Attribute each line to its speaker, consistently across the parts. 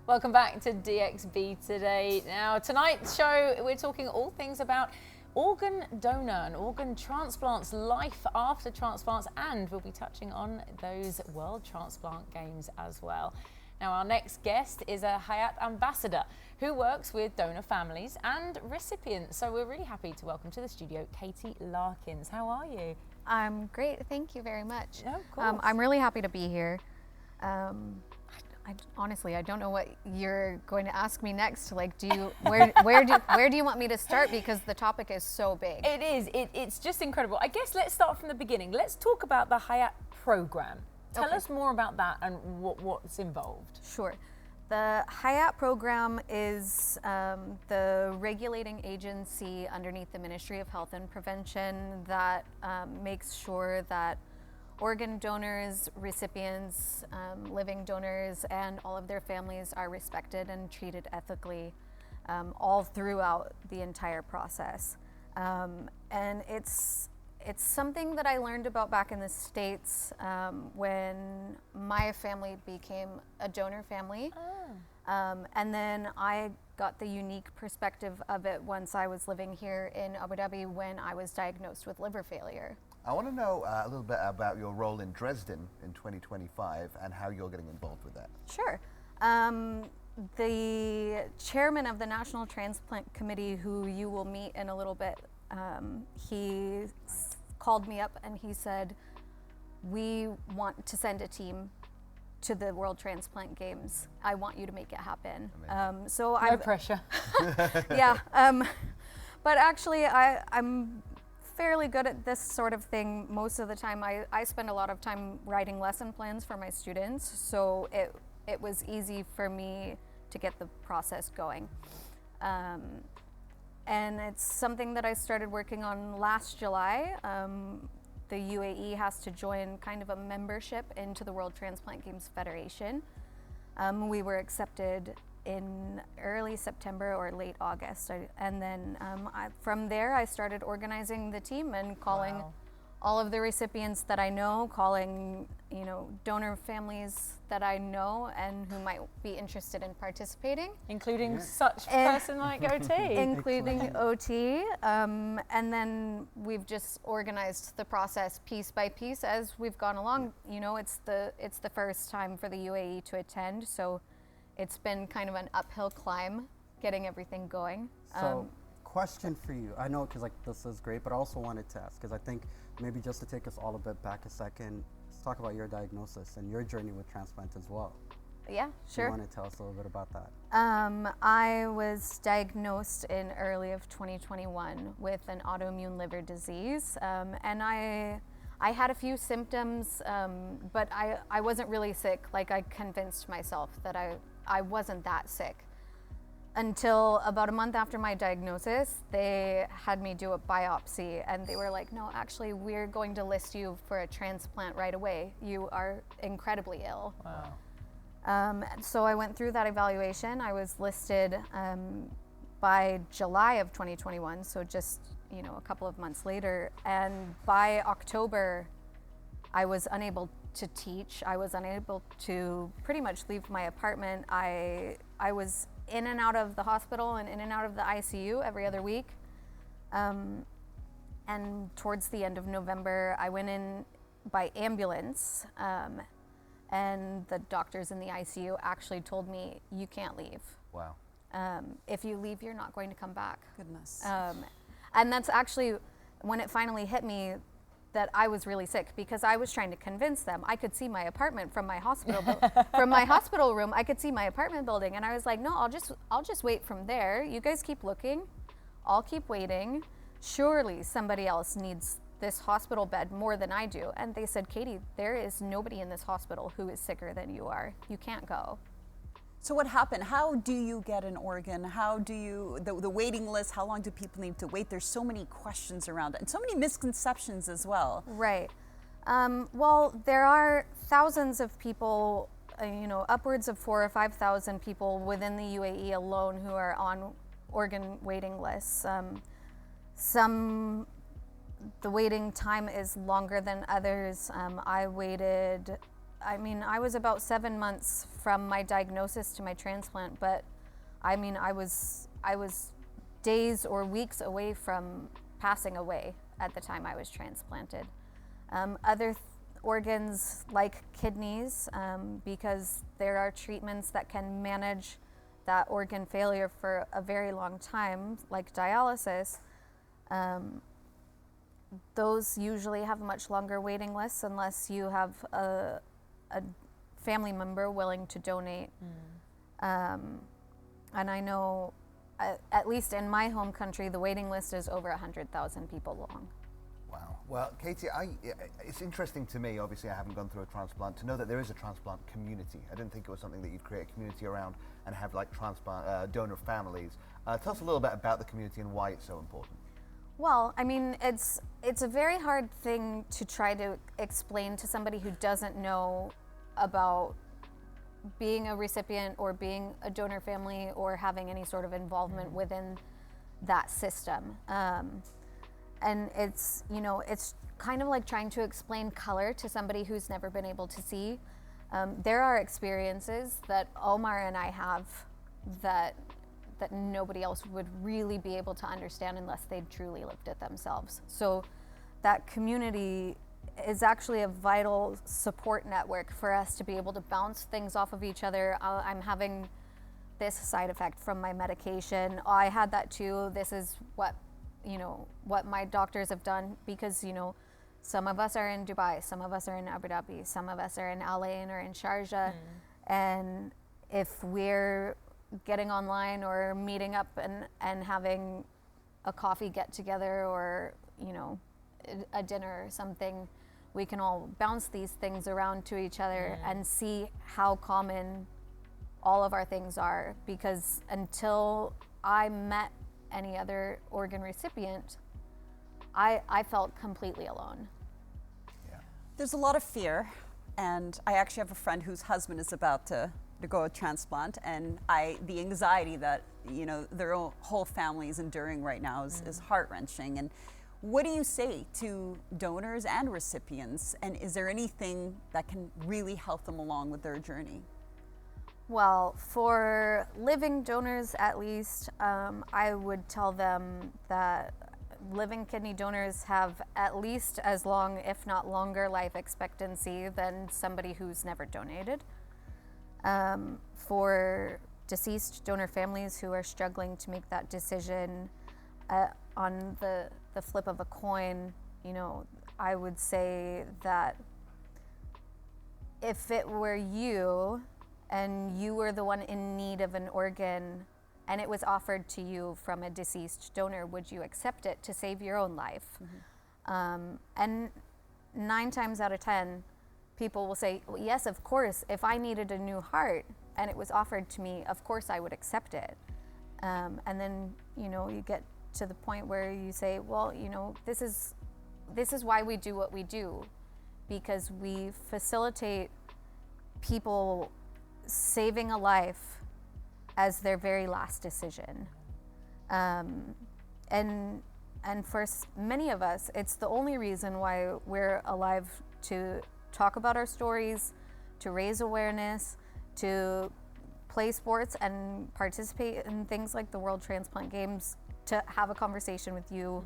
Speaker 1: Welcome back to DXB today. Now, tonight's show, we're talking all things about organ donor and organ transplants, life after transplants, and we'll be touching on those World Transplant Games as well. Now, our next guest is a Hayat ambassador who works with donor families and recipients. So we're really happy to welcome to the studio Katie Larkins. How are you?
Speaker 2: I'm great, thank you very much.
Speaker 1: No, of course.
Speaker 2: I'm really happy to be here. Honestly, I don't know what you're going to ask me next. Like, where do you want me to start? Because the topic is so big.
Speaker 1: It is. It's just incredible. I guess let's start from the beginning. Let's talk about the Hayat program. Tell us more about that and what's involved.
Speaker 2: Sure. The Hayat program is the regulating agency underneath the Ministry of Health and Prevention that makes sure that organ donors, recipients, living donors, and all of their families are respected and treated ethically all throughout the entire process. And it's something that I learned about back in the States when my family became a donor family. And then I got the unique perspective of it once I was living here in Abu Dhabi when I was diagnosed with liver failure.
Speaker 3: I want to know a little bit about your role in Dresden in 2025 and how you're getting involved with that.
Speaker 2: Sure. The chairman of the National Transplant Committee, who you will meet in a little bit, he called me up and he said, "We want to send a team to the World Transplant Games. I want you to make it happen."
Speaker 1: No pressure.
Speaker 2: Yeah. But actually, I'm fairly good at this sort of thing most of the time. I spend a lot of time writing lesson plans for my students, so it was easy for me to get the process going. And it's something that I started working on last July. The UAE has to join kind of a membership into the World Transplant Games Federation. We were accepted in early September or late August. And then from there, I started organizing the team and calling all of the recipients that I know, calling donor families that I know and who might be interested in participating.
Speaker 1: Including such person like OT.
Speaker 2: Including OT. And then we've just organized the process piece by piece as we've gone along. It's the first time for the UAE to attend, so it's been kind of an uphill climb getting everything going.
Speaker 4: So, question for you. I know because this is great, but I also wanted to ask because I think maybe just to take us all a bit back a second, let's talk about your diagnosis and your journey with transplant as well.
Speaker 2: Yeah, sure.
Speaker 4: You want to tell us a little bit about that?
Speaker 2: I was diagnosed in early of 2021 with an autoimmune liver disease, and I had a few symptoms, but I wasn't really sick. Like, I convinced myself that I wasn't that sick. Until about a month after my diagnosis, they had me do a biopsy and they were like, "No, actually, we're going to list you for a transplant right away. You are incredibly ill."
Speaker 1: Wow.
Speaker 2: So I went through that evaluation. I was listed by July of 2021, so just a couple of months later. And by October, I was unable to teach. I was unable to pretty much leave my apartment. I was in and out of the hospital and in and out of the ICU every other week. And towards the end of November, I went in by ambulance. And the doctors in the ICU actually told me, "You can't leave.
Speaker 3: Wow.
Speaker 2: If you leave, you're not going to come back."
Speaker 5: Goodness.
Speaker 2: And that's actually when it finally hit me that I was really sick, because I was trying to convince them. I could see my apartment from my hospital from my hospital room. I could see my apartment building, and I was like, "No, I'll just wait from there. You guys keep looking. I'll keep waiting. Surely somebody else needs this hospital bed more than I do." And they said, "Katie, there is nobody in this hospital who is sicker than you are. You can't go."
Speaker 5: So what happened? How do you get an organ? How do you, the waiting list, how long do people need to wait? There's so many questions around it and so many misconceptions as well.
Speaker 2: Right. Well, there are thousands of people, upwards of 4,000 or 5,000 people within the UAE alone who are on organ waiting lists. The waiting time is longer than others. I waited I mean, I was about 7 months from my diagnosis to my transplant, but I mean, I was days or weeks away from passing away at the time I was transplanted. Other organs like kidneys, because there are treatments that can manage that organ failure for a very long time, like dialysis, those usually have much longer waiting lists unless you have a family member willing to donate. And I know, at least in my home country, the waiting list is over 100,000 people long.
Speaker 3: Wow. Well, Katie, it's interesting to me, obviously I haven't gone through a transplant, to know that there is a transplant community. I didn't think it was something that you'd create a community around and have like transplant donor families. Tell us a little bit about the community and why it's so important.
Speaker 2: Well, I mean, it's a very hard thing to try to explain to somebody who doesn't know about being a recipient or being a donor family or having any sort of involvement within that system. And it's, you know, it's kind of like trying to explain color to somebody who's never been able to see. There are experiences that Omar and I have that nobody else would really be able to understand unless they'd truly lived it themselves. So that community is actually a vital support network for us to be able to bounce things off of each other. I'm having this side effect from my medication. I had that too. This is what, you know, what my doctors have done, because, you know, some of us are in Dubai, some of us are in Abu Dhabi, some of us are in Al Ain or in Sharjah. And if we're getting online or meeting up and having a coffee get together or, you know, a dinner or something, we can all bounce these things around to each other and see how common all of our things are. Because until I met any other organ recipient, I felt completely alone.
Speaker 3: Yeah.
Speaker 5: There's a lot of fear, and I actually have a friend whose husband is about to go a transplant, and the anxiety that, you know, their whole family is enduring right now is heart-wrenching. And what do you say to donors and recipients, and is there anything that can really help them along with their journey?
Speaker 2: Well, for living donors at least, I would tell them that living kidney donors have at least as long, if not longer, life expectancy than somebody who's never donated. For deceased donor families who are struggling to make that decision, on the flip of a coin, you know, I would say that if it were you and you were the one in need of an organ and it was offered to you from a deceased donor, would you accept it to save your own life? And 9 times out of 10, people will say, well, yes, of course, if I needed a new heart and it was offered to me, of course I would accept it. And then, you know, you get to the point where you say, well, you know, this is why we do what we do, because we facilitate people saving a life as their very last decision. And for many of us, it's the only reason why we're alive, to talk about our stories, to raise awareness, to play sports and participate in things like the World Transplant Games, to have a conversation with you.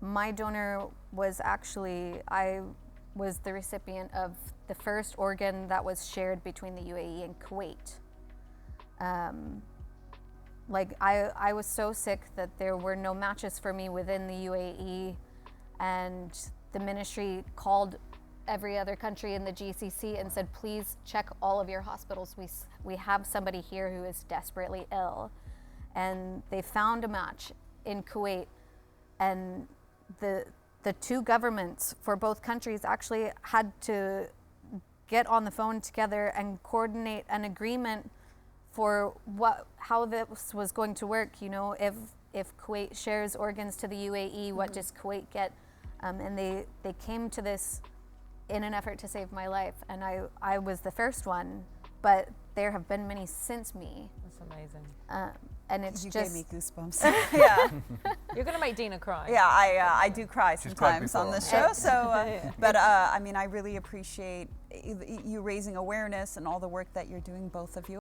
Speaker 2: My donor was actually, I was the recipient of the first organ that was shared between the UAE and Kuwait. Like I was so sick that there were no matches for me within the UAE, and the ministry called every other country in the GCC and said, please check all of your hospitals. We have somebody here who is desperately ill. And they found a match in Kuwait, and the 2 governments for both countries actually had to get on the phone together and coordinate an agreement for how this was going to work. You know, if Kuwait shares organs to the UAE, what does Kuwait get? And they came to this in an effort to save my life, and I was the first one, but there have been many since me.
Speaker 1: That's amazing.
Speaker 2: and it's
Speaker 5: You
Speaker 2: just
Speaker 5: gave me goosebumps. Yeah,
Speaker 1: You're going to make Dina cry.
Speaker 5: yeah. I do cry
Speaker 3: She's cried
Speaker 5: sometimes on
Speaker 3: before
Speaker 5: this
Speaker 3: on
Speaker 5: show.
Speaker 3: this.
Speaker 5: So, but I mean, I really appreciate you raising awareness and all the work that you're doing, both of you.